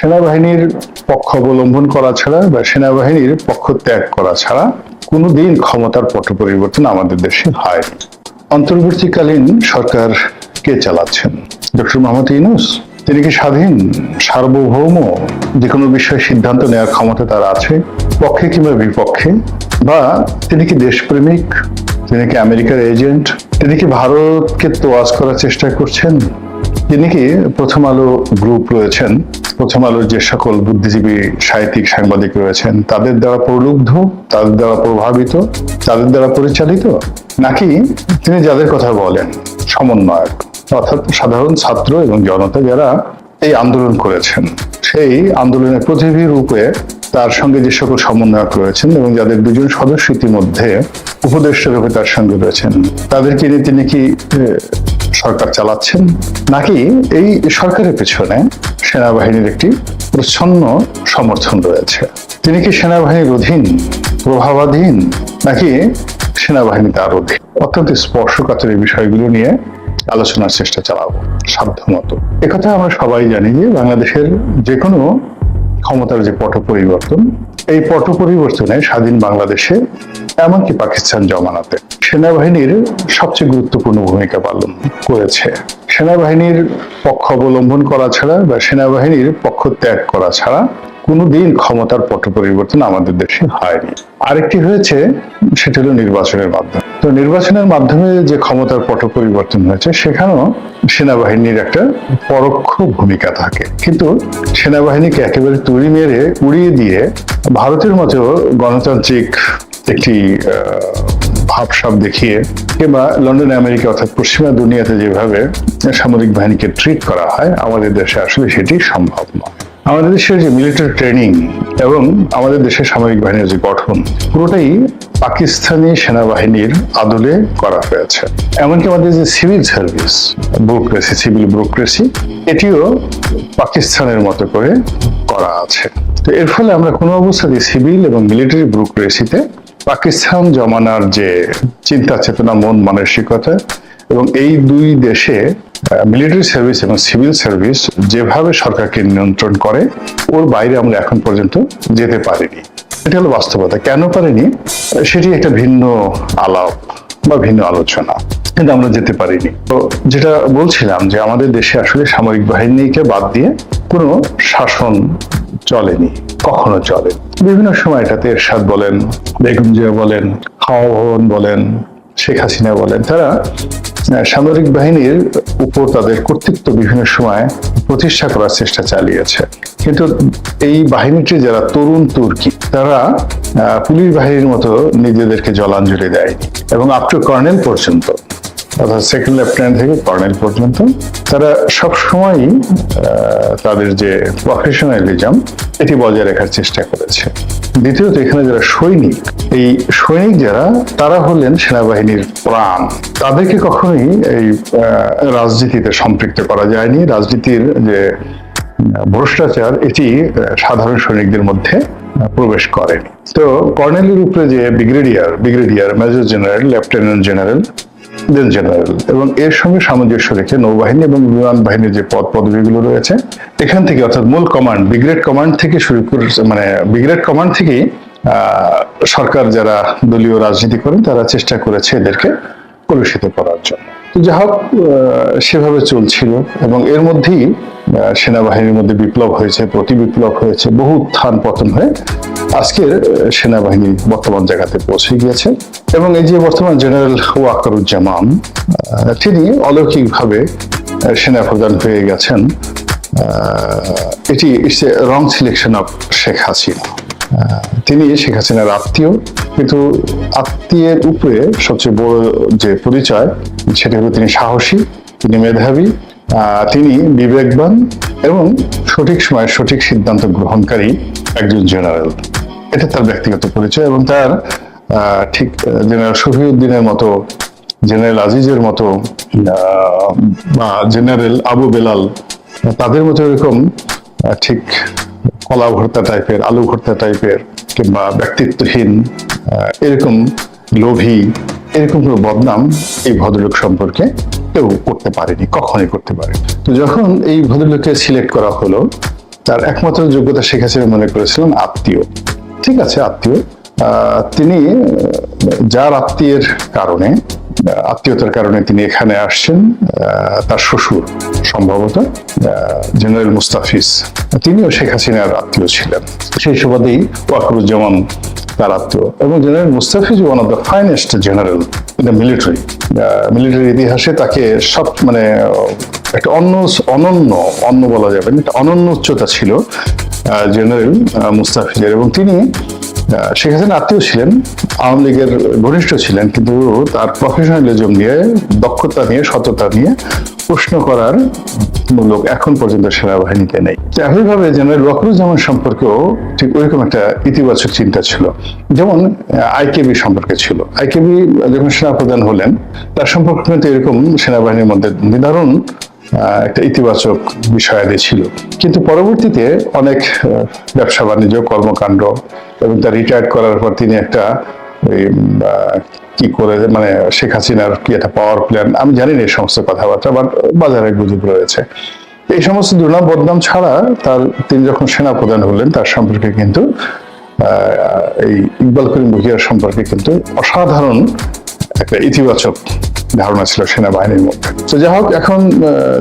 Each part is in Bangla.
সেনাবাহিনীর পক্ষ অবলম্বন করা ছাড়া বা সেনাবাহিনীর পক্ষ ত্যাগ করা ছাড়া কোনোদিন ক্ষমতার পট পরিবর্তন আমাদের দেশে হয়নি। অন্তর্বর্তীকালীন সরকার কে চালাচ্ছেন? ডক্টর মোহাম্মদ ইউনূস। তিনি কি স্বাধীন, সার্বভৌম, যে কোনো বিষয়ে সিদ্ধান্ত নেওয়ার ক্ষমতা তার আছে, পক্ষে কিংবা বিপক্ষে? বা তিনি কি দেশপ্রেমিক? তিনি কি আমেরিকার এজেন্ট? তিনি কি ভারতকে তোয়াজ করার চেষ্টা করছেন? তিনি কি প্রথম আলো গ্রুপ রয়েছেন, প্রথম আলোর যে সকল বুদ্ধিজীবী, সাহিত্যিক, সাংবাদিক রয়েছেন তাদের দ্বারা প্রলুব্ধ, তাদের দ্বারা প্রভাবিত, তাদের দ্বারা পরিচালিত? নাকি তিনি যাদের কথা বলেন সমন্বয়ক, অর্থাৎ সাধারণ ছাত্র এবং জনতা যারা এই আন্দোলন করেছেন, সেই আন্দোলনের প্রতিনিধি রূপে তার সঙ্গে যে সকল সমন্বয়ক রয়েছেন এবং যাদের দুজন সদস্য ইতিমধ্যে উপদেষ্টা রূপে তার সঙ্গে রয়েছেন, তাদেরকে নিয়ে তিনি কি সরকার চালাচ্ছেন? নাকি এই সরকারের পেছনে সেনাবাহিনীর একটি প্রচ্ছন্ন সমর্থন রয়েছে? তিনি কি সেনাবাহিনীর অধীন, প্রভাবাধীন, নাকি সেনাবাহিনী তার অধীন? অত্যন্ত স্পর্শকাতর এই বিষয়গুলো নিয়ে আলোচনার চেষ্টা চালাবো সাধ্যমতো। একথা আমরা সবাই জানি যে বাংলাদেশের যে কোনো ক্ষমতার যে পট পরিবর্তন, এই পট পরিবর্তনে স্বাধীন বাংলাদেশে এমনকি পাকিস্তান জমানাতে সেনাবাহিনীর সবচেয়ে গুরুত্বপূর্ণ ভূমিকা পালন করেছে। সেনাবাহিনীর পক্ষ অবলম্বন করা ছাড়া বা সেনাবাহিনীর পক্ষ ত্যাগ করা ছাড়া কোনোদিন ক্ষমতার পট পরিবর্তন আমাদের দেশে হয়নি। আরেকটি হয়েছে, সেটা হলো নির্বাচনের মাধ্যমে। তো নির্বাচনের মাধ্যমে যে ক্ষমতার পট পরিবর্তন হয়েছে সেখানেও সেনাবাহিনীর একটা পরোক্ষ ভূমিকা থাকে, কিন্তু সেনাবাহিনীকে একেবারে তুড়ি মেরে উড়িয়ে দিয়ে ভারতের মতো গণতান্ত্রিক একটি ভাবসাব দেখিয়ে কিংবা লন্ডন, আমেরিকা অর্থাৎ পশ্চিমা দুনিয়াতে যেভাবে সামরিক বাহিনীকে ট্রিট করা হয়, আমাদের দেশে আসলে সেটি সম্ভব নয়। আমাদের দেশের যে মিলিটারি ট্রেনিং এবং আমাদের দেশের সামরিক বাহিনীর যে গঠন, পুরোটাই পাকিস্তানি সেনাবাহিনীর আদলে করা হয়েছে। এমনকি আমাদের যে civil service, bureaucracy, civil bureaucracy, এটিও পাকিস্তানের মতো করে করা আছে। তো এর ফলে আমরা কোনো অবস্থাতেই সিভিল এবং মিলিটারি ব্যুরোক্রেসিতে পাকিস্তান জমানার যে চিন্তা চেতনা, মন মানসিকতা এবং এই দুই দেশে মিলিটারি সার্ভিস এবং সিভিল সার্ভিস যেভাবে সরকারকে নিয়ন্ত্রণ করে, ওর বাইরে আমরা এখন পর্যন্ত যেতে পারিনি। এটা হলো বাস্তবতা। কেন পারিনি সেটি একটা ভিন্ন আলাপ বা ভিন্ন আলোচনা, কিন্তু আমরা যেতে পারিনি। তো যেটা বলছিলাম যে আমাদের দেশে আসলে সামরিক বাহিনীকে বাদ দিয়ে কোনো শাসন চলেনি, কখনো চলে। বিভিন্ন সময় এটাতে এরশাদ বলেন, বেগম জিয়া বলেন, হাওয়া ভবন বলেন, শেখ হাসিনা বলেন, তারা সামরিক বাহিনীর উপর তাদের কর্তৃত্ব বিভিন্ন সময় প্রতিষ্ঠা করার চেষ্টা চালিয়েছে। কিন্তু এই বাহিনীটি যারা তরুণ তুর্কি, তারা পুলিশ বাহিনীর মতো নিজেদেরকে জলাঞ্জলি দেয়নি এবং আপ টু কর্নেল পর্যন্ত, অর্থাৎ সেকেন্ড লেফটেন্যান্ট থেকে কর্নেল পর্যন্ত তারা সবসময়ই তাদের যে প্রফেশনালিজম এটি বজায় রাখার চেষ্টা করেছে। দ্বিতীয়ত, এখানে যারা সৈনিক, এই সৈনিক যারা, তারা হলেন সেনাবাহিনীর প্রাণ। তাদেরকে কখনোই এই রাজনীতিতে সম্পৃক্ত করা যায়নি। রাজনীতির যে ভ্রষ্টাচার, এটি সাধারণ সৈনিকদের মধ্যে প্রবেশ করেনি। তো কর্নেলের উপরে যে brigadier, major general, lieutenant general, general এবং এর সঙ্গে সামঞ্জস্য রেখে নৌবাহিনী এবং বিমান বাহিনীর যে পদবিগুলো রয়েছে, এখান থেকে অর্থাৎ মূল কমান্ড, ব্রিগেড কমান্ড থেকে শুরু করে, মানে ব্রিগেড কমান্ড থেকেই সরকার যারা দলীয় রাজনীতি করেন তারা চেষ্টা করেছে এদেরকে কলুষিত করার জন্য। তো যা হোক, সেভাবে চলছিল এবং এর মধ্যেই সেনাবাহিনীর মধ্যে বিপ্লব হয়েছে, প্রতি বিপ্লব হয়েছে, বহু উত্থান পতন হয়ে আজকের সেনাবাহিনী বর্তমান জায়গাতে পৌঁছে গিয়েছে। এবং এই যে বর্তমান জেনারেল ওয়াকারুজ্জামান, তিনি অলৌকিকভাবে সেনাপ্রধান হয়ে গেছেন। এটি it's a wrong selection of Sheikh Hasina. তিনি শেখ হাসিনার আত্মীয়, কিন্তু আত্মীয়ের উপরে সবচেয়ে বড় যে পরিচয় সেটা হলো তিনি সাহসী, তিনি মেধাবী, তিনি বিবেকবান এবং সঠিক সময়ে সঠিক সিদ্ধান্ত গ্রহণকারী একজন জেনারেল। এটা তার ব্যক্তিগত পরিচয় এবং তার ঠিক জেনারেল শফিউদ্দিনের মতো, জেনারেল আজিজের মতো বা জেনারেল আবু বেলাল, তাদের মতো এরকম ঠিক কলা ভর্তা টাইপের, আলু ভর্তা টাইপের কিংবা ব্যক্তিত্বহীন, এরকম লোভী, এরকম কোনো বদনাম এই ভদ্রলোক সম্পর্কে কেউ করতে পারেনি, কখনোই করতে পারেনি। তো যখন এই ভদ্রলোককে সিলেক্ট করা হলো তার একমাত্র যোগ্যতা শেখ হাসিনা মনে করেছিলেন আত্মীয়। ঠিক আছে, আত্মীয়। তিনি যার আত্মীয়তার কারণে তিনি এখানে আসছেন, তার শ্বশুর সম্ভবত জেনারেল মুস্তাফিজ, তিনিও শেখ হাসিনার আত্মীয় ছিলেন। সেই সুবাদেই ওয়াকারুজ্জামান তার আত্মীয়, এবং general Mustafiz one of the finest general in the military ইতিহাসে তাকে সব মানে একটা অনন্য বলা যাবে না, একটা অনন্য উচ্চতা ছিল জেনারেল মুস্তাফিজের। এবং তিনি শেখ হাসিনা আত্মীয় ছিলেন, আওয়ামী লীগের ঘনিষ্ঠ ছিলেন, কিন্তু তার প্রফেশনালিজম নিয়ে, দক্ষতা নিয়ে, সততা নিয়ে প্রশ্ন করার লোক এখন পর্যন্ত সেনাবাহিনীতে নেই। একইভাবে জেনারেল ওয়াকারুজ্জামান সম্পর্কেও ঠিক ওইরকম একটা ইতিবাচক চিন্তা ছিল, যেমন আইকেবি সম্পর্কে ছিল। আইকেবি যখন সেনাপ্রধান হলেন, তার সম্পর্কে কিন্তু এরকম সেনাবাহিনীর মধ্যে নির্ধারণ একটা ইতিবাচক বিষয়াদি ছিল। কিন্তু পরবর্তীতে অনেক ব্যবসা বাণিজ্য কর্মকাণ্ড এবং তার রিটায়ার্ড করার পর তিনি একটা কি করে মানে শেখ হাসিনার কি একটা পাওয়ার প্ল্যান, আমি জানি না এই সমস্ত কথাবার্তা, বাট বাজারে গুজব রয়েছে। এই সমস্ত দুর্নাম বদনাম ছাড়া তিনি যখন সেনাপ্রধান হলেন, তার সম্পর্কে কিন্তু এই ইকবাল করিম ভূঁইয়ার সম্পর্কে কিন্তু অসাধারণ একটা ইতিবাচক ধারণা ছিল সেনাবাহিনীর মধ্যে। তো যাই হোক, এখন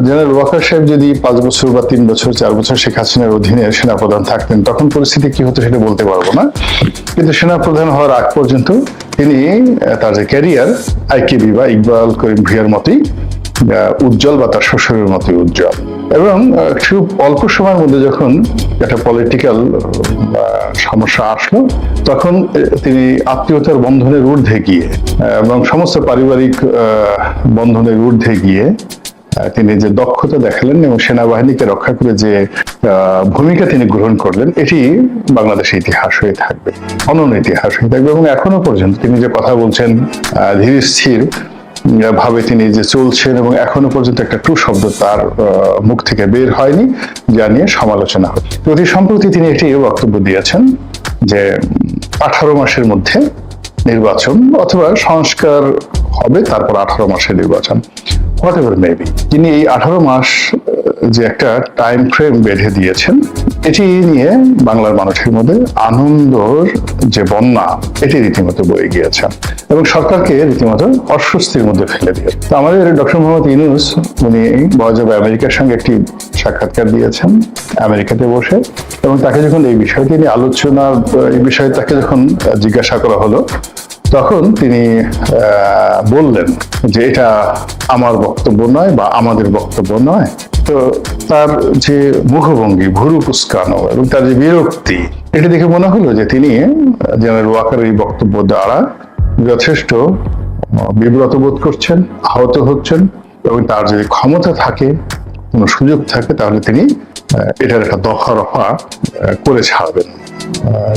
জেনারেল ওয়াকার সাহেব যদি 5 বছর বা 3 বছর 4 বছর শেখ হাসিনার অধীনে সেনাপ্রধান থাকতেন, তখন পরিস্থিতি কি হতো সেটা বলতে পারবো না। কিন্তু সেনাপ্রধান হওয়ার আগ পর্যন্ত তিনি তার যে ক্যারিয়ার আইকেবি বা ইকবাল করিম ভূঁইয়ার মতোই উজ্জ্বল, বা তার শ্বশুরের মতোই উজ্জ্বল। এবং খুব অল্প সময়ের মধ্যে যখন একটা পলিটিক্যাল সমস্যা আসলো, তখন তিনি আত্মীয়তার বন্ধনের ঊর্ধ্বে গিয়ে এবং সমস্ত পারিবারিক বন্ধনের ঊর্ধ্বে গিয়ে তিনি যে দক্ষতা দেখালেন এবং সেনাবাহিনীকে রক্ষা করে যে ভূমিকা তিনি গ্রহণ করলেন, এটি বাংলাদেশের ইতিহাস হয়ে থাকবে, অনন্য ইতিহাস হয়ে থাকবে। এবং এখনো পর্যন্ত তিনি যে কথা বলছেন, ধীর স্থির ভাবে তিনি যে চলছেন, এবং এখনো পর্যন্ত একটা টু শব্দ তার মুখ থেকে বের হয়নি, যা নিয়ে সমালোচনা হচ্ছে। অতি সম্প্রতি তিনি একটি বক্তব্য দিয়েছেন যে 18 মাসের মধ্যে নির্বাচন, অথবা সংস্কার হবে, তারপর 18 মাসের নির্বাচন, হোয়াটএভার মেবি। তিনি এই 18 মাস যে একটা টাইম ফ্রেম বেঁধে দিয়েছেন, এটি নিয়ে বাংলার মানুষের মধ্যে আনন্দর যে বন্যা, এটি রীতিমতো বয়ে গিয়েছে এবং সরকারকে রীতিমতো অস্বস্তির মধ্যে ফেলে দিয়ে। তো আমাদের ডক্টর মোহাম্মদ ইউনূস, উনি ভয়েস অব আমেরিকার সঙ্গে একটি সাক্ষাৎকার দিয়েছেন আমেরিকাতে বসে, এবং তাকে যখন এই বিষয়টি নিয়ে এই বিষয়ে তাকে যখন জিজ্ঞাসা করা হলো, তখন তিনি বললেন যে এটা আমার বক্তব্য নয় বা আমাদের বক্তব্য নয়। তো তার যে মুখভঙ্গি, ভুরু কুঁচকানো এবং তার যে বিরক্তি, এটি দেখে মনে হলো যে তিনি জেনারেল ওয়াকারের এই বক্তব্য দ্বারা যথেষ্ট বিব্রত বোধ করছেন, আহত হচ্ছেন, এবং তার যদি ক্ষমতা থাকে, কোনো সুযোগ থাকে, তাহলে তিনি এটার একটা দফা রফা করে ছাড়বেন।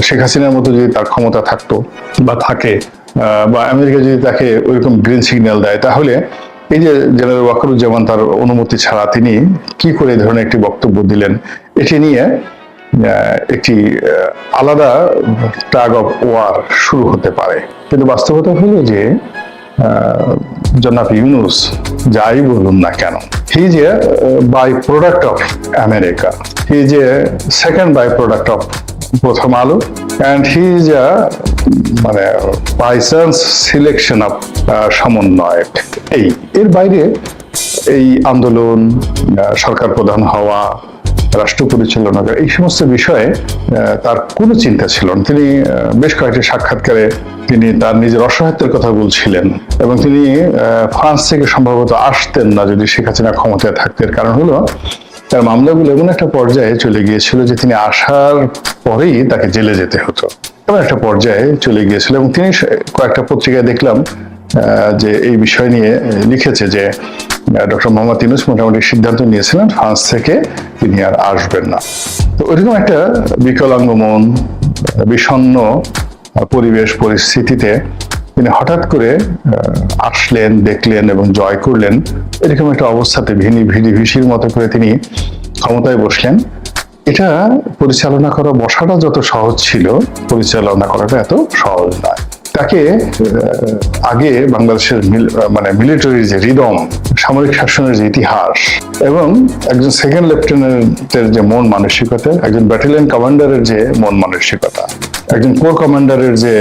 শেখ হাসিনার মতো যদি তার ক্ষমতা থাকতো বা থাকে, বা আমেরিকা যদি তাকে ওইরকম গ্রিন সিগন্যাল দেয়, তাহলে এই যে জেনারেল ওয়াকারুজ্জামান তার অনুমতি ছাড়া তিনি কি করে এই ধরনের একটি বক্তব্য দিলেন, এটি নিয়ে একটি আলাদা টাগ অফ ওয়ার শুরু হতে পারে। কিন্তু বাস্তবতা হলো যে জনাব ইউনূস যাই বলুন না কেন, he is a byproduct of America, he is a second byproduct of Prothom Alo, and he is এ মানে বাই চান্স সিলেকশন অফ সমন্বয়ক। এর বাইরে এই আন্দোলন, সরকার প্রধান হওয়া, রাষ্ট্র পরিচালনা, এই সমস্ত বিষয়ে তার কোনো চিন্তা ছিল না। তিনি বেশ কয়েকটি সাক্ষাৎকারে তিনি তার নিজের অসহায়ত্বের কথা বলছিলেন, এবং তিনি ফ্রান্স থেকে সম্ভবত আসতেন না যদি শেখ হাসিনা ক্ষমতায় থাকতেন। কারণ হলো তার মামলাগুলো এমন একটা পর্যায়ে চলে গিয়েছিল যে তিনি আসার পরেই তাকে জেলে যেতে হতো, এমন একটা পর্যায়ে চলে গিয়েছিল। এবং তিনি কয়েকটা পত্রিকায় দেখলাম যে এই বিষয় নিয়ে লিখেছে যে ডক্টর মোহাম্মদ ইউনূস মোটামুটি সিদ্ধান্ত নিয়েছিলেন ফ্রান্স থেকে তিনি আর আসবেন না। তো ওইরকম একটা বিকলাঙ্গ মন, বিষণ্ণ পরিবেশ পরিস্থিতিতে তিনি হঠাৎ করে আসলেন, দেখলেন এবং জয় করলেন। এরকম একটা অবস্থাতে ভিড়ির মতো করে তিনি ক্ষমতায় বসলেন। এটা পরিচালনা করা, বসাটা যত সহজ ছিল, পরিচালনা করাটা এত সহজ নয়। তাকে আগে বাংলাদেশের মিলিটারির যে রিদম, সামরিক শাসনের যে ইতিহাস, এবং একজন সেকেন্ড লেফটেন্যান্টের যে মন মানসিকতা, একজন ব্যাটালিয়ন কমান্ডারের যে মন মানসিকতা, একজন কোর কমান্ডারের যে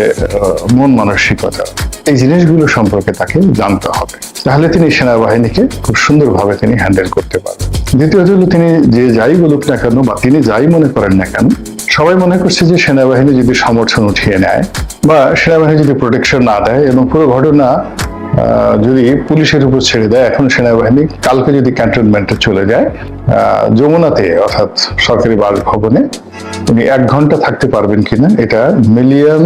মন মানসিকতা, এই জিনিসগুলো সম্পর্কে তাকে জানতে হবে। তাহলে তিনি সেনাবাহিনীকে খুব সুন্দরভাবে তিনি হ্যান্ডেল করতে পারবেন। দ্বিতীয়ত হলো, তিনি যে যাই বলুক না কেন বা তিনি যাই মনে করেন না কেন, সবাই মনে করছে যে সেনাবাহিনী যদি সমর্থন উঠিয়ে নেয় বা সেনাবাহিনী যদি প্রোটেকশন না দেয় এবং পুরো ঘটনা যদি পুলিশের উপর ছেড়ে দেয়, এখন সেনাবাহিনী কালকে যদি ক্যান্টনমেন্টে চলে যায় যমুনাতে, অর্থাৎ সরকারি বাসভবনে, উনি 1 ঘন্টা থাকতে পারবেন কিনা, এটা $1 মিলিয়ন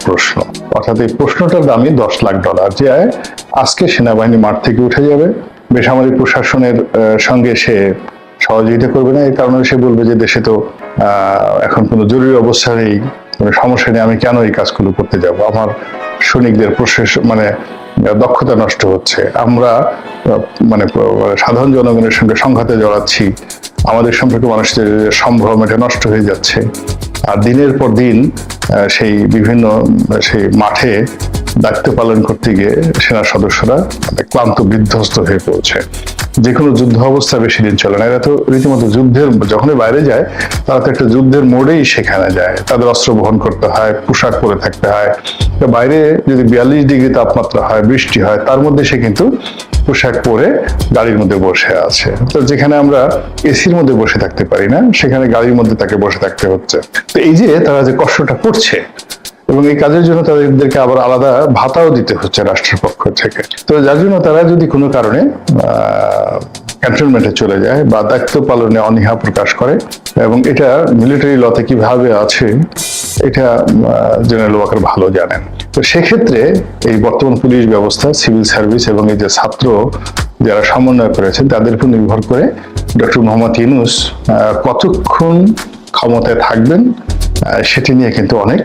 প্রশ্ন। অর্থাৎ এই প্রশ্নটার দামই $10 লাখ, যে আজকে সেনাবাহিনী মাঠ থেকে উঠে যাবে, বেসামরিক প্রশাসনের সঙ্গে সে সহযোগিতা করবে না। এই কারণে সে বলবে যে দেশে তো এখন কোনো জরুরি অবস্থা নেই, কোনো সমস্যা নেই, আমি কেন এই কাজগুলো করতে যাব, আমার সৈনিকদের দক্ষতা নষ্ট হচ্ছে, আমরা সাধারণ জনগণের সঙ্গে সংঘাতে জড়াচ্ছি, আমাদের সম্পর্কে মানুষদের সম্ভ্রম এটা নষ্ট হয়ে যাচ্ছে। আর দিনের পর দিন সেই মাঠে দায়িত্ব পালন করতে গিয়ে সেনা সদস্যরা ক্লান্ত বিধ্বস্ত হয়ে পড়ছে। যে কোনো যুদ্ধ অবস্থা বেশি দিন চলে না, এরা তো রীতিমতো যুদ্ধের, যখনই বাইরে যায় তারা তো একটা যুদ্ধের মোড়েই সেখানে যায়, তাদের অস্ত্র বহন করতে হয়, পোশাক পরে থাকতে হয়। বাইরে যদি 42 ডিগ্রি তাপমাত্রা হয়, বৃষ্টি হয়, তার মধ্যে সে কিন্তু পোশাক পরে গাড়ির মধ্যে বসে আছে। তো যেখানে আমরা এসির মধ্যে বসে থাকতে পারি না, সেখানে গাড়ির মধ্যে তাকে বসে থাকতে হচ্ছে। তো এই যে তারা যে কষ্টটা করছে, এবং এই কাজের জন্য তাদেরকে আবার আলাদা ভাতাও দিতে হচ্ছে রাষ্ট্রের পক্ষ থেকে। তো যার জন্য তারা যদি কোনো কারণে ক্যান্টনমেন্টে চলে যায় বা দায়িত্ব পালনে অনীহা প্রকাশ করে, এবং এটা মিলিটারি লতে কিভাবে আছে এটা জেনারেল ওয়াকার ভালো জানেন। তো সেক্ষেত্রে এই বর্তমান পুলিশ ব্যবস্থা, সিভিল সার্ভিস এবং এই যে ছাত্র যারা সমন্বয় করেছেন, তাদের উপর নির্ভর করে ডক্টর মোহাম্মদ ইউনূস কতক্ষণ ক্ষমতায় থাকবেন সেটি নিয়ে কিন্তু অনেক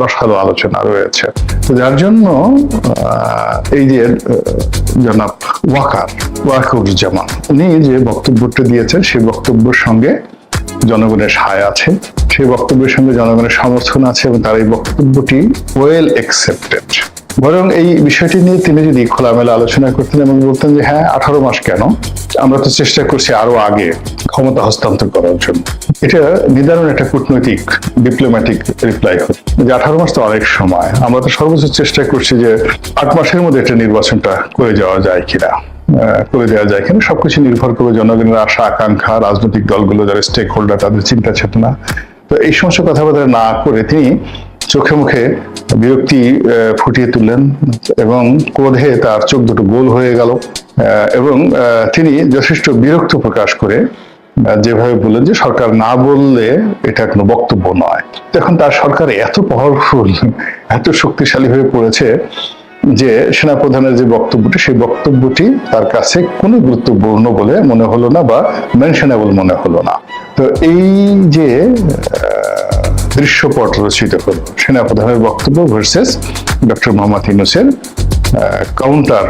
রসালো আলোচনা রয়েছে। তো যার জন্য এই যে জনাব ওয়াকারুজ্জামান উনি যে বক্তব্যটা দিয়েছেন, সেই বক্তব্যের সঙ্গে জনগণের সায় আছে, সেই বক্তব্যের সঙ্গে জনগণের সমর্থন আছে, এবং তার এই বক্তব্যটি ওয়েল অ্যাকসেপ্টেড। বরং এই বিষয়টি নিয়ে তিনি যদি খোলামেলা আলোচনা করতেন এবং বলতেন যে হ্যাঁ, 18 মাস কেন, আমরা তো চেষ্টা করছি আরো আগে ক্ষমতা হস্তান্তর করার জন্য, এটা নিদারুণ একটা কূটনৈতিক ডিপ্লোম্যাটিক রিপ্লাই হতো যে 18 মাস তো অনেক সময়, আমরা তো সর্বোচ্চ চেষ্টা করছি যে 8 মাসের মধ্যে একটা নির্বাচনটা করে দেওয়া যায় কিনা, সবকিছু নির্ভর করবে জনগণের আশা আকাঙ্ক্ষা, রাজনৈতিক দলগুলো যারা স্টেক হোল্ডার, তাদের চিন্তা চেতনা। তো এই সমস্ত কথাবার্তা না করে তিনি চোখে মুখে বিরক্তি ফুটিয়ে তুললেন, এবং ক্রোধে তার চোখ দুটো গোল হয়ে গেল, এবং তিনি যথেষ্ট বিরক্ত প্রকাশ করে যেভাবে বললেন যে সরকার না বললে এটা কোনো বক্তব্য নয়। এখন তার সরকার এত পাওয়ারফুল, এত শক্তিশালী হয়ে পড়েছে যে সেনাপ্রধানের যে বক্তব্যটি, সেই বক্তব্যটি তার কাছে কোনো গুরুত্বপূর্ণ বলে মনে হলো না বা মেনশনেবল মনে হলো না। তো এই যে দৃশ্যপট রচিত হলো সেনাপ্রধানের বক্তব্য ভার্সেস ডক্টর মোহাম্মদ ইউনূসের কাউন্টার,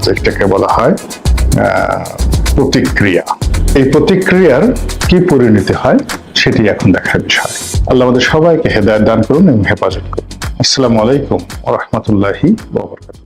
যেটাকে বলা হয় প্রতিক্রিয়া, এই প্রতিক্রিয়ার কি পরিণতি হয় সেটি এখন দেখার বিষয়। আল্লাহ আমাদের সবাইকে হেদায়েত দান করুন এবং হেফাজত করুন। আসসালামু আলাইকুম ওয়া রাহমাতুল্লাহি ওয়া বারাকাতুহু।